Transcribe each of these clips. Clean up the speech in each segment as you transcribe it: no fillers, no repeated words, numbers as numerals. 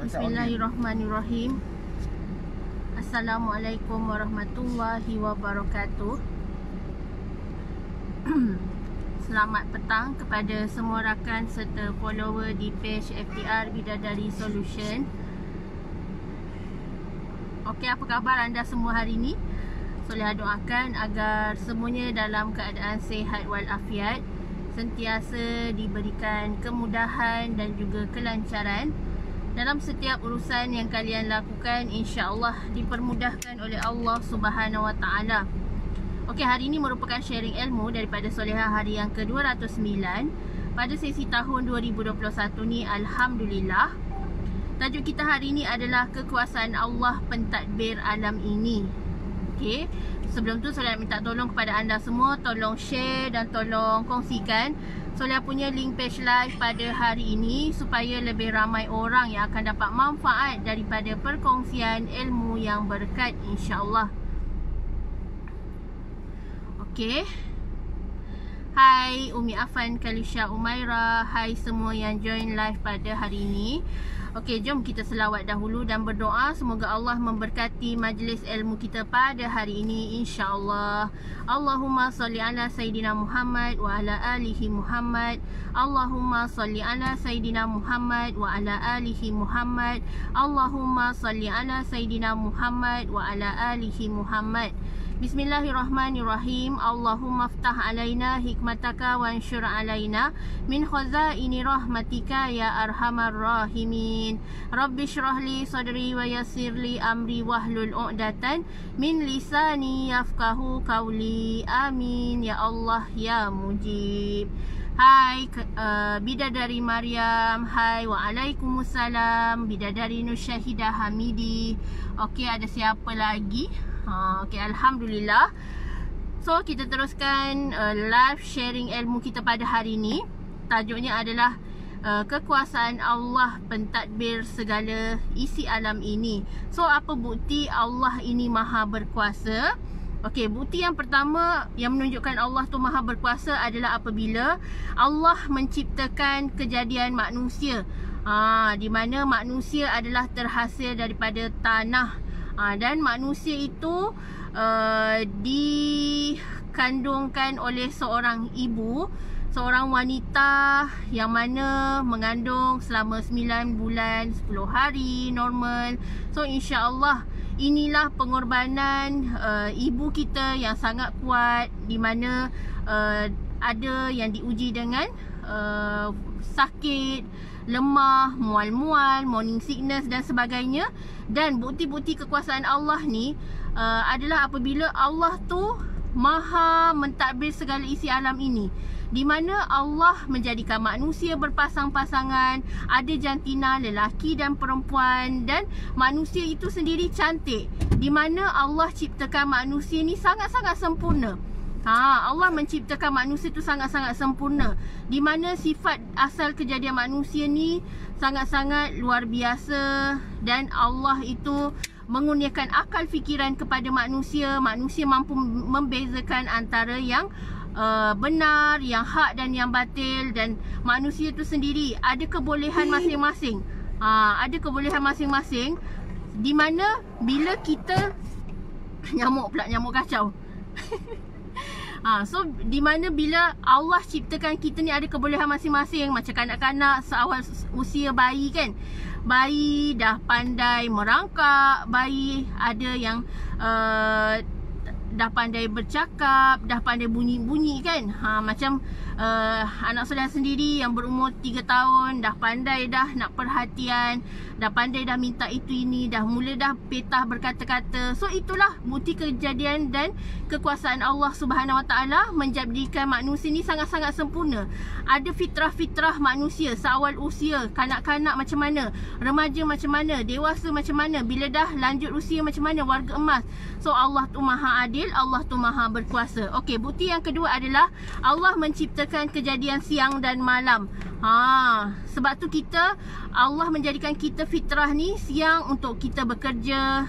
Bismillahirrahmanirrahim. Assalamualaikum warahmatullahi wabarakatuh. Selamat petang kepada semua rakan serta follower di page FTR Bidadari Solution. Okey, apa khabar anda semua hari ini? Soleh doakan agar semuanya dalam keadaan sihat walafiat, sentiasa diberikan kemudahan dan juga kelancaran dalam setiap urusan yang kalian lakukan, insya-Allah dipermudahkan oleh Allah Subhanahu Wa Taala. Okey, hari ini merupakan sharing ilmu daripada Solehah hari yang ke-209 pada sesi tahun 2021 ni. Alhamdulillah. Tajuk kita hari ini adalah kekuasaan Allah pentadbir alam ini. Okey, sebelum tu Soleh minta tolong kepada anda semua, tolong share dan tolong kongsikan Soleh punya link page live pada hari ini supaya lebih ramai orang yang akan dapat manfaat daripada perkongsian ilmu yang berkat, insya-Allah. Okey. Hai Umi Afan, Kalisha, Umaira, hai semua yang join live pada hari ini. Okey, jom kita selawat dahulu dan berdoa semoga Allah memberkati majlis ilmu kita pada hari ini, insya-Allah. Allahumma salli ala Sayyidina Muhammad wa ala alihi Muhammad. Allahumma salli ala Sayyidina Muhammad wa ala alihi Muhammad. Allahumma salli ala Sayyidina Muhammad wa ala alihi Muhammad. Bismillahirrahmanirrahim. Allahumma ftah alaina hikmataka wa ansyur alaina min khazaini rahmatika ya arhamar rahimin. Rabbi syrahli sadri wa yassirli amri wahlul uqdatan min lisani yafqahu qawli. Amin ya Allah ya mujib. Hai Bidadari Maryam. Hai, waalaikumsalam Bidadari Nusyahidah Hamidi. Okey, ada siapa lagi? Okey, Alhamdulillah. So, kita teruskan live sharing ilmu kita pada hari ini. Tajuknya adalah kekuasaan Allah pentadbir segala isi alam ini. So, apa bukti Allah ini maha berkuasa? Okey, bukti yang pertama yang menunjukkan Allah tu maha berkuasa adalah apabila Allah menciptakan kejadian manusia. Di mana manusia adalah terhasil daripada tanah. Dan manusia itu dikandungkan oleh seorang ibu, seorang wanita yang mana mengandung selama 9 bulan 10 hari normal. So insya-Allah inilah pengorbanan ibu kita yang sangat kuat, di mana ada yang diuji dengan sakit, lemah, mual-mual, morning sickness dan sebagainya. Dan bukti-bukti kekuasaan Allah ni adalah apabila Allah tu maha mentadbir segala isi alam ini, di mana Allah menjadikan manusia berpasang-pasangan, ada jantina, lelaki dan perempuan, dan manusia itu sendiri cantik, di mana Allah ciptakan manusia ni sangat-sangat sempurna. Allah menciptakan manusia tu sangat-sangat sempurna, di mana sifat asal kejadian manusia ni sangat-sangat luar biasa. Dan Allah itu mengurniakan akal fikiran kepada manusia. Manusia mampu membezakan antara yang benar, yang hak dan yang batil. Dan manusia tu sendiri ada kebolehan masing-masing. Ada kebolehan masing-masing, di mana bila kita nyamuk kacau. So di mana bila Allah ciptakan kita ni ada kebolehan masing-masing. Macam kanak-kanak seawal usia bayi kan, bayi dah pandai merangkak, bayi ada yang dah pandai bercakap, dah pandai bunyi-bunyi kan. Macam anak Soleh sendiri yang berumur 3 tahun dah pandai dah nak perhatian, dah pandai dah minta itu ini, dah mula dah petah berkata-kata. So itulah bukti kejadian dan kekuasaan Allah Subhanahu Wa Taala menjadikan manusia ni sangat-sangat sempurna. Ada fitrah-fitrah manusia seawal usia, kanak-kanak macam mana, remaja macam mana, dewasa macam mana, bila dah lanjut usia macam mana, warga emas. So Allah tu maha adil, Allah tu maha berkuasa. Okey, bukti yang kedua adalah Allah menciptakan kejadian siang dan malam. Sebab tu Allah menjadikan kita fitrah ni siang untuk kita bekerja,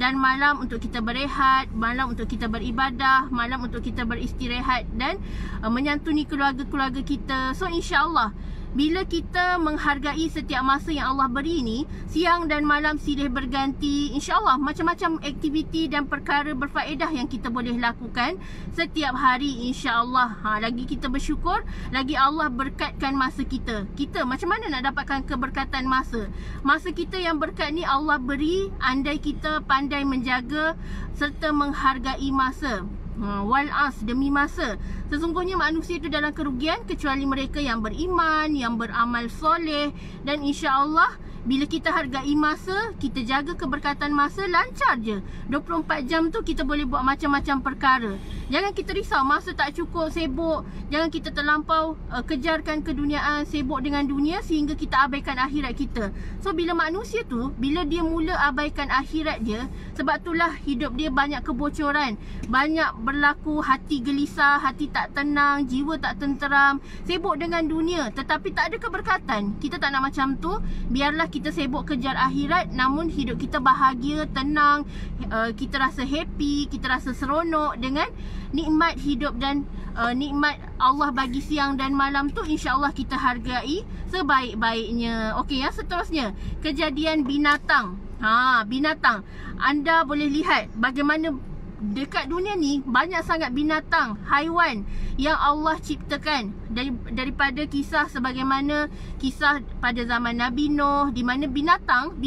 dan malam untuk kita berehat, malam untuk kita beribadah, malam untuk kita beristirahat dan menyantuni keluarga-keluarga kita. So insya-Allah Bila kita menghargai setiap masa yang Allah beri ni, siang dan malam silih berganti, insya-Allah macam-macam aktiviti dan perkara berfaedah yang kita boleh lakukan setiap hari, insya-Allah. Lagi kita bersyukur, lagi Allah berkatkan masa kita. Kita macam mana nak dapatkan keberkatan masa? Masa kita yang berkat ni Allah beri andai kita pandai menjaga serta menghargai masa. Wal'as, demi masa. Sesungguhnya manusia itu dalam kerugian kecuali mereka yang beriman, yang beramal soleh. Dan insya-Allah bila kita hargai masa, kita jaga keberkatan masa, lancar je. 24 jam tu kita boleh buat macam-macam perkara. Jangan kita risau masa tak cukup, sibuk. Jangan kita terlampau kejarkan keduniaan, sibuk dengan dunia sehingga kita abaikan akhirat kita. So bila manusia tu, bila dia mula abaikan akhirat dia, sebab itulah hidup dia banyak kebocoran, banyak berlaku hati gelisah, hati tak tenang, jiwa tak tenteram, sibuk dengan dunia tetapi tak ada keberkatan. Kita tak nak macam tu. Biarlah kita sibuk kejar akhirat, namun hidup kita bahagia, tenang, kita rasa happy, kita rasa seronok dengan nikmat hidup dan nikmat Allah bagi siang dan malam tu, insya-Allah kita hargai sebaik-baiknya. Okey, yang seterusnya, kejadian binatang. Binatang. Anda boleh lihat bagaimana dekat dunia ni banyak sangat binatang, haiwan yang Allah ciptakan. Daripada kisah sebagaimana kisah pada zaman Nabi Nuh, di mana binatang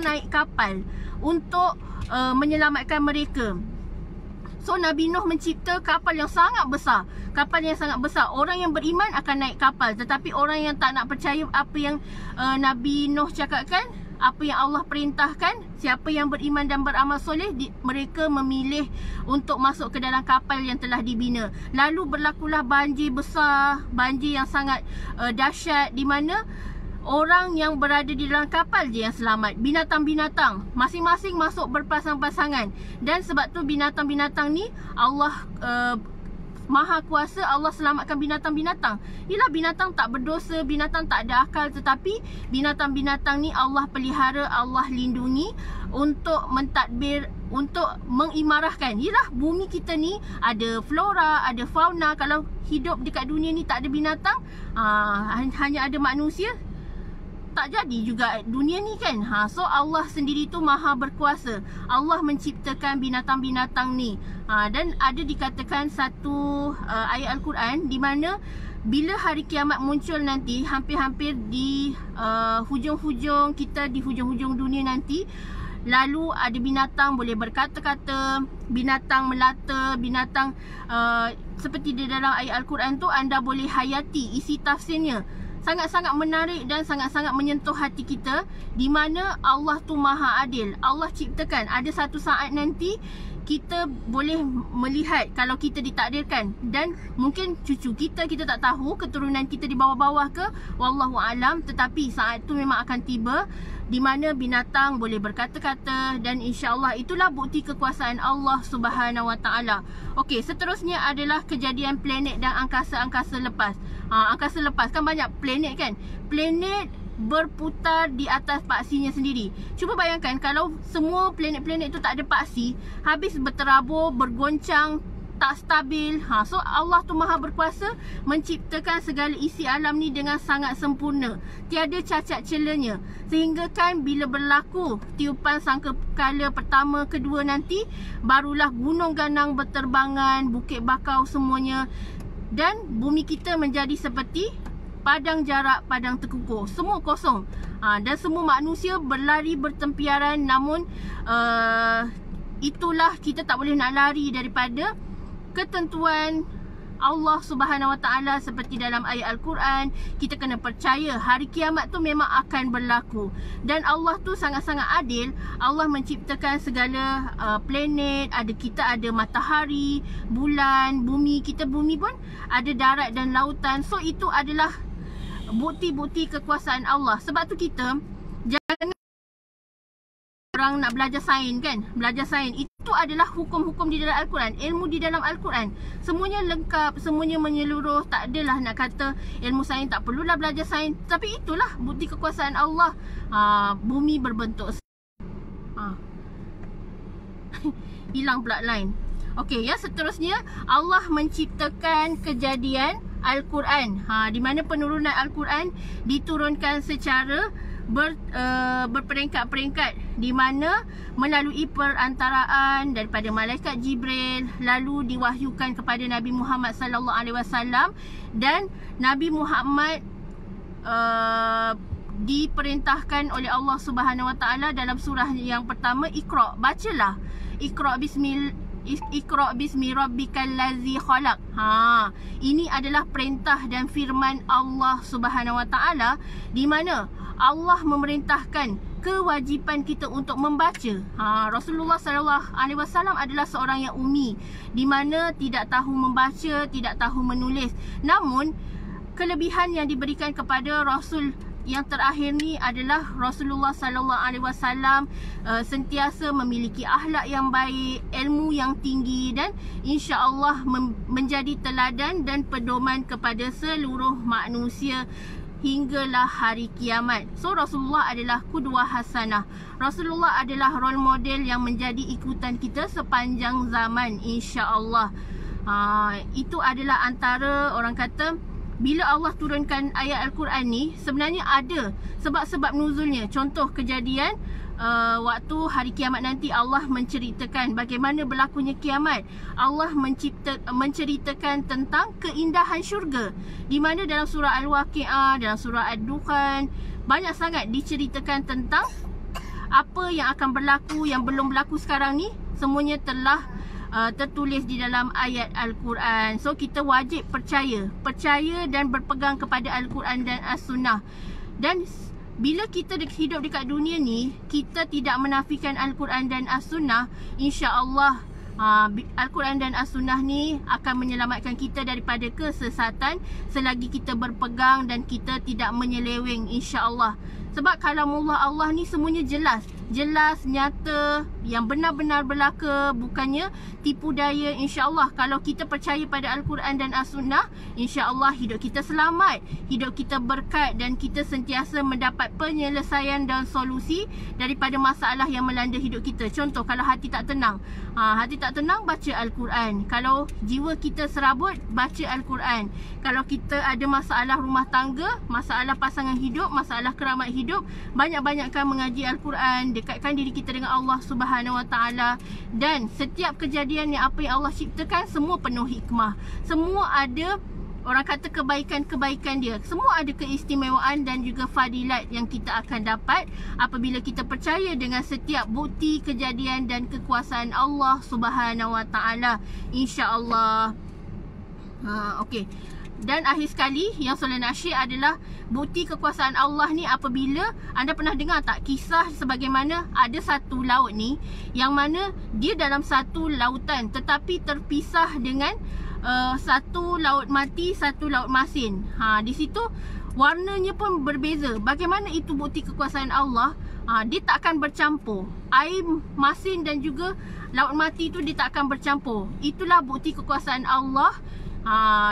naik kapal untuk menyelamatkan mereka. So Nabi Nuh mencipta kapal yang sangat besar. Kapal yang sangat besar. Orang yang beriman akan naik kapal, tetapi orang yang tak nak percaya apa yang Nabi Nuh cakapkan, apa yang Allah perintahkan, siapa yang beriman dan beramal soleh, mereka memilih untuk masuk ke dalam kapal yang telah dibina. Lalu berlakulah banjir besar, banjir yang sangat dahsyat, di mana orang yang berada di dalam kapal je yang selamat. Binatang-binatang masing-masing masuk berpasang-pasangan. Dan sebab tu binatang-binatang ni Allah Maha kuasa, Allah selamatkan binatang-binatang. Ialah binatang tak berdosa, binatang tak ada akal, tetapi binatang-binatang ni Allah pelihara, Allah lindungi untuk mentadbir, untuk mengimarahkan. Ialah bumi kita ni ada flora, ada fauna. Kalau hidup dekat dunia ni tak ada binatang, hanya ada manusia, tak jadi juga dunia ni kan. So Allah sendiri tu maha berkuasa. Allah menciptakan binatang-binatang ni. Dan ada dikatakan satu ayat Al-Quran di mana bila hari kiamat muncul nanti, hampir-hampir di hujung-hujung kita, di hujung-hujung dunia nanti, lalu ada binatang boleh berkata-kata, binatang melata, binatang seperti di dalam ayat Al-Quran tu, anda boleh hayati isi tafsirnya. Sangat-sangat menarik dan sangat-sangat menyentuh hati kita, di mana Allah tu maha adil. Allah ciptakan, ada satu saat nanti kita boleh melihat kalau kita ditakdirkan, dan mungkin cucu kita tak tahu, keturunan kita di bawah-bawah ke, wallahu alam, tetapi saat tu memang akan tiba di mana binatang boleh berkata-kata, dan insya-Allah itulah bukti kekuasaan Allah Subhanahu Wa Taala. Okey, seterusnya adalah kejadian planet dan angkasa-angkasa lepas. Angkasa lepas kan banyak planet kan. Planet berputar di atas paksinya sendiri. Cuba bayangkan kalau semua planet-planet itu tak ada paksi, habis berterabur, bergoncang, tak stabil. So Allah tu maha berkuasa menciptakan segala isi alam ni dengan sangat sempurna, tiada cacat celanya, sehingga kan bila berlaku tiupan sangkakala pertama, kedua nanti, barulah gunung ganang berterbangan, bukit bakau semuanya, dan bumi kita menjadi seperti padang jarak, padang terkukuh, semua kosong. Dan semua manusia berlari bertempiaran. Namun itulah, kita tak boleh nak lari daripada ketentuan Allah Subhanahu Wa Taala. Seperti dalam ayat Al-Quran, kita kena percaya hari kiamat tu memang akan berlaku. Dan Allah tu sangat-sangat adil. Allah menciptakan segala planet, ada kita ada matahari, bulan, bumi. Kita bumi pun ada darat dan lautan. So itu adalah bukti-bukti kekuasaan Allah. Sebab tu kita jangan orang nak belajar sains kan. Belajar sains itu adalah hukum-hukum di dalam Al-Quran, ilmu di dalam Al-Quran. Semuanya lengkap, semuanya menyeluruh. Tak adalah nak kata ilmu sains tak perlulah belajar sains. Tapi itulah bukti kekuasaan Allah. Bumi berbentuk hilang pula line. Okey, ya, seterusnya Allah menciptakan kejadian Al-Quran. Di mana penurunan Al-Quran diturunkan secara berperingkat-peringkat, di mana melalui perantaraan daripada malaikat Jibril, lalu diwahyukan kepada Nabi Muhammad sallallahu alaihi wasallam, dan Nabi Muhammad diperintahkan oleh Allah Subhanahu wa taala dalam surah yang pertama, Iqra, bacalah. Iqra bismi rabbikal ladzi khalaq. Ini adalah perintah dan firman Allah Subhanahu wa taala, di mana Allah memerintahkan kewajipan kita untuk membaca. Rasulullah sallallahu alaihi wasallam adalah seorang yang ummi, di mana tidak tahu membaca, tidak tahu menulis. Namun kelebihan yang diberikan kepada Rasul yang terakhir ni adalah Rasulullah sallallahu alaihi wasallam sentiasa memiliki akhlak yang baik, ilmu yang tinggi, dan insya-Allah menjadi teladan dan pedoman kepada seluruh manusia hinggalah hari kiamat. So Rasulullah adalah qudwah hasanah. Rasulullah adalah role model yang menjadi ikutan kita sepanjang zaman, insya-Allah. Itu adalah antara, orang kata, bila Allah turunkan ayat Al-Quran ni, sebenarnya ada sebab-sebab nuzulnya. Contoh kejadian waktu hari kiamat nanti, Allah menceritakan bagaimana berlakunya kiamat. Allah menceritakan tentang keindahan syurga, di mana dalam surah Al-Waqi'ah, dalam surah Ad-Dukhan, banyak sangat diceritakan tentang apa yang akan berlaku, yang belum berlaku sekarang ni. Semuanya telah tertulis di dalam ayat Al-Quran. So kita wajib percaya dan berpegang kepada Al-Quran dan As-Sunnah. Dan bila kita hidup dekat dunia ni, kita tidak menafikan Al-Quran dan As-Sunnah, insya-Allah Al-Quran dan As-Sunnah ni akan menyelamatkan kita daripada kesesatan selagi kita berpegang dan kita tidak menyeleweng, insya-Allah. Sebab kalamullah Allah ni semuanya jelas, nyata, yang benar-benar berlaku, bukannya tipu daya, insya-Allah. Kalau kita percaya pada Al-Quran dan As-Sunnah, insya-Allah hidup kita selamat, hidup kita berkat, dan kita sentiasa mendapat penyelesaian dan solusi daripada masalah yang melanda hidup kita. Contoh, kalau hati tak tenang, baca Al-Quran. Kalau jiwa kita serabut, baca Al-Quran. Kalau kita ada masalah rumah tangga, masalah pasangan hidup, masalah keramat hidup, banyak-banyakkan mengaji Al-Quran, dekatkan diri kita dengan Allah Subhanahu wa taala. Dan setiap kejadian yang apa yang Allah ciptakan, semua penuh hikmah, semua ada, orang kata, kebaikan-kebaikan dia. Semua ada keistimewaan dan juga fadilat yang kita akan dapat apabila kita percaya dengan setiap bukti kejadian dan kekuasaan Allah Subhanahu wa taala, insya-Allah. Okey. Dan akhir sekali, yang Soleh nak share adalah bukti kekuasaan Allah ni. Apabila anda pernah dengar tak kisah sebagaimana ada satu laut ni, yang mana dia dalam satu lautan tetapi terpisah dengan satu laut mati, satu laut masin. Di situ warnanya pun berbeza. Bagaimana itu bukti kekuasaan Allah? Dia tak akan bercampur. Air masin dan juga laut mati tu dia tak akan bercampur. Itulah bukti kekuasaan Allah.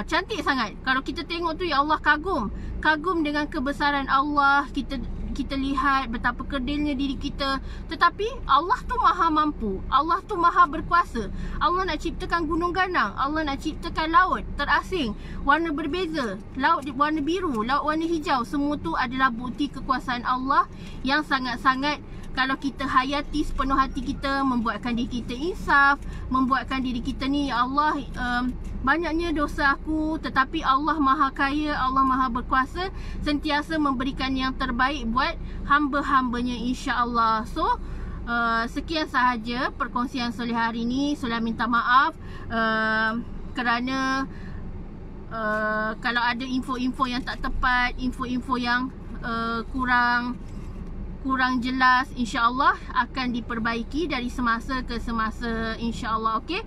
Cantik sangat. Kalau kita tengok tu, ya Allah, kagum dengan kebesaran Allah. Kita lihat betapa kerdilnya diri kita. Tetapi Allah tu maha mampu, Allah tu maha berkuasa. Allah nak ciptakan gunung ganang, Allah nak ciptakan laut terasing, warna berbeza, laut warna biru, laut warna hijau. Semua tu adalah bukti kekuasaan Allah yang sangat-sangat, kalau kita hayati sepenuh hati kita, membuatkan diri kita insaf, membuatkan diri kita ni, ya Allah, banyaknya dosa aku, tetapi Allah maha kaya, Allah maha berkuasa, sentiasa memberikan yang terbaik buat hamba-hambanya, insya-Allah. So sekian sahaja perkongsian Soleh hari ni. Soleh minta maaf kerana kalau ada info-info yang tak tepat, info-info yang kurang jelas, insya-Allah akan diperbaiki dari semasa ke semasa, insya-Allah. Okey,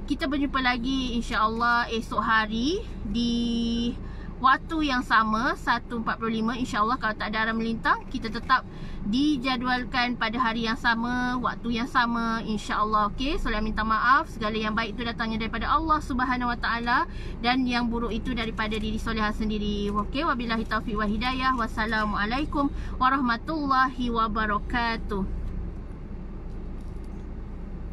kita berjumpa lagi insya-Allah esok hari di waktu yang sama, 1.45, insya-Allah. Kalau tak ada arah melintang, kita tetap dijadualkan pada hari yang sama, waktu yang sama, insya-Allah. Okey, Soleh minta maaf. Segala yang baik itu datangnya daripada Allah Subhanahu wa taala, dan yang buruk itu daripada diri Solehah sendiri. Okey, wabillahi taufiq wa hidayah. Wassalamualaikum warahmatullahi wabarakatuh.